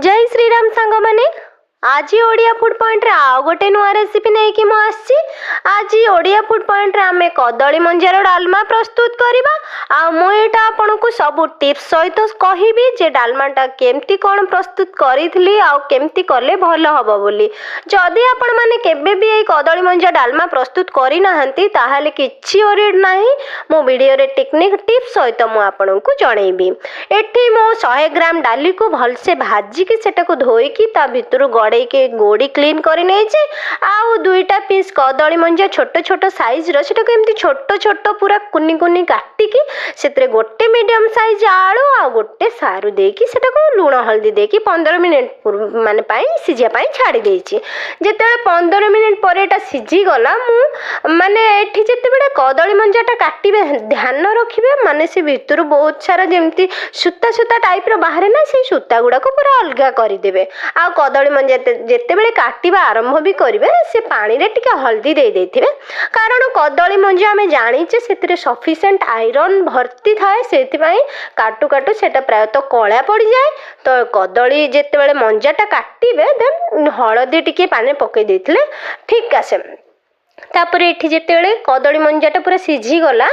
जय श्रीराम सांग मैंने आज ओडिया फूड पॉइंट रे आउ गोटे नुआ रेसिपी नहीं कि आसी आज ओडिया फूड पॉइंट रे आमे कदली मंजार डालमा प्रस्तुत करबा आ मु एटा आपन को सब टिप्स सहित कहबी जे डालमाटा केमती कोन प्रस्तुत करिथली आ केमती करले भलो हबो बोली। जदि आपन माने केबे भी ए कदली मंजार डालमा प्रस्तुत करि नाहंती ताहाले किछि ओरिड नाही मो वीडियो रे टेक्निक टिप्स सहित मु आपन को जणैबी। एठी मो 100 ग्राम डाली को भल से भाजी के सेटा को धोई की ता भितरु गड़े के गोड़ी क्लीन कर नहीं आउ दुईटा पीस कदली मंजा छोट छोट साइज रो एमती छोट छोट पूरा कुनी कुनी काटिकी से गोटे मीडियम साइज आलू आ गोटे सारू देकी सेटा को लुण हल्दी देकी 15 मिनिट माने पाई सिझिया पाई छाड़ी देछि। जेते 15 मिनिट पर एटा सिझी गला मु माने एठी जेते बेडा कदली मंजाटा काटिबे ध्यान रखिबे माने से भितरु बहुत सारा जेमती सूता सूता टाइप रो बाहर ना से सूता गुडा को पूरा अलगा करि देबे। आ कदली मंजा जेते बेले काटिबा आरंभ भी करिवे से पानी रे टिके हल्दी दे देथिबे कारण कदली मंजा हमें जानी छे सेतरे सफिशिएंट आयरन भर्ती थाए सेति पई काटू काटू सेटा प्राय तो कळा पड़ी जाए। तो कदली जेते बेले मंजाटा काटिबे देन हळदी टिके पानी पके देथिले ठीक आसे। तापर एठी जेते बेले कदली मंजाटा पूरा सिझी गला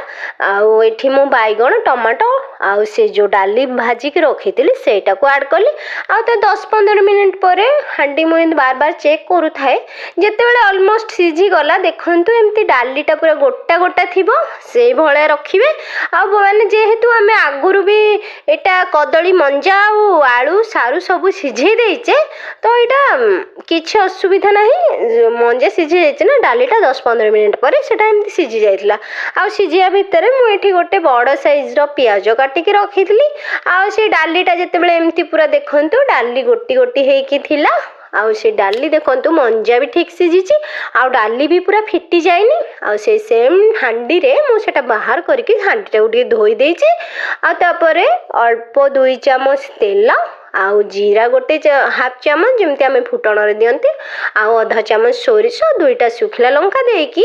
आउ एठी मु बैगण टमाटो आउ से जो डाली भाजी के रखी सेटा को ऐड कली आउ तो 10-15 मिनिट पर हांडी मु बार बार चेक करू थाए। जेते बेले ऑलमोस्ट सिझी गला देखंतु एमती डालीटा पूरा गोटा गोटा थिबो से भळे रखिबे। आ माने जेहेतु हमें आगुरु भी एटा कदली मंजा आउ आलू सारू सब सिझे देइचे तो एटा किछि असुविधा नाही मंजा सिझे जाइचे ना डालीटा 10-15 मिनिट पर सेटा एमती सिझी जाइतला। आ सिझिया भितरे मु एठी गोटे बड़ साइज रो प्याज काटिकी रखिथली आ से डालीटा जेते बेले एमती पूरा देखंतु डाली गोटी गोटी हेकी थिला आउ से डाली देखंतु मंजा भी ठीक सिझिची आउ डाली भी पूरा फिटी जाइनी। आउ से सेम हांडी रे मु सेटा बाहर करके हांडीटा उडी धोई देइची आ तापरे अल्प 2 चम्मच तेल आउ जीरा गोटे हाफ चम्मच जमती आम फुटण रे दियंती आउ आधा चम्मच सोरिष 2टा सुखिला लंका देकी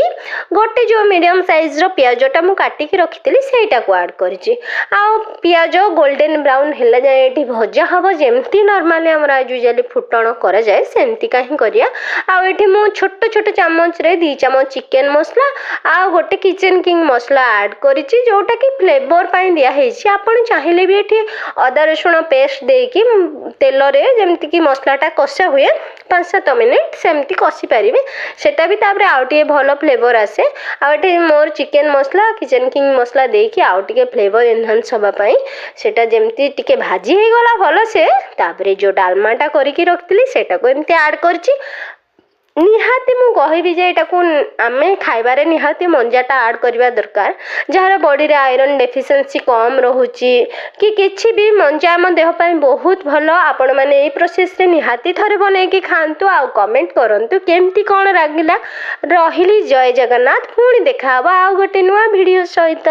गोटे जो मीडियम साइज रो प्याजटा मु काटिकी रखितली सेटा को ऐड करछि। आउ प्याज गोल्डन ब्राउन हेला जाए एठी भजा हबो जेमती नॉर्मली हमरा यूजुअली फुटण करा जाए सेमती काहे करिया। आउ एठी मु छोट छोट चम्मच रे 2 चम्मच चिकन मसला आउ गोटे किचन किंग मसला ऐड करछि जोटा कि फ्लेवर पाई दिया हेछि। आपण चाहिले भी एठी अदा रसुण पेस्ट देकी तेल रे जेमती कि मसलाटा कषा हुए 5-7 मिनिट सेमती कषि पारिबे सेटा भी तापरे आउटिए भलो फ्लेवर आसे। आउटे मोर चिकन मसला किचन किंग मसला देकी आउटिके फ्लेवर एनहांस हबा पई सेटा जेमती टिके भाजी हे गला भलो से तापरे जो डालमाटा करिकी रखतिली सेटा को एमती ऐड करछि। निहाती मु कहबी जे एटा को आमे खाइबारे निहाती मंजाटा ऐड करबा दरकार जहार बॉडी रे आयरन डेफिशिएंसी कम रहूची कि किछि भी मंजा हम देह पई बहुत भलो। आपण माने ए प्रोसेस रे निहाती थरे बनै कि खांतु आ कमेंट करंतु केमती कोन लागिला। रहिली जय जगन्नाथ पुणी देखा आ गोटे नुआ वीडियो सहित।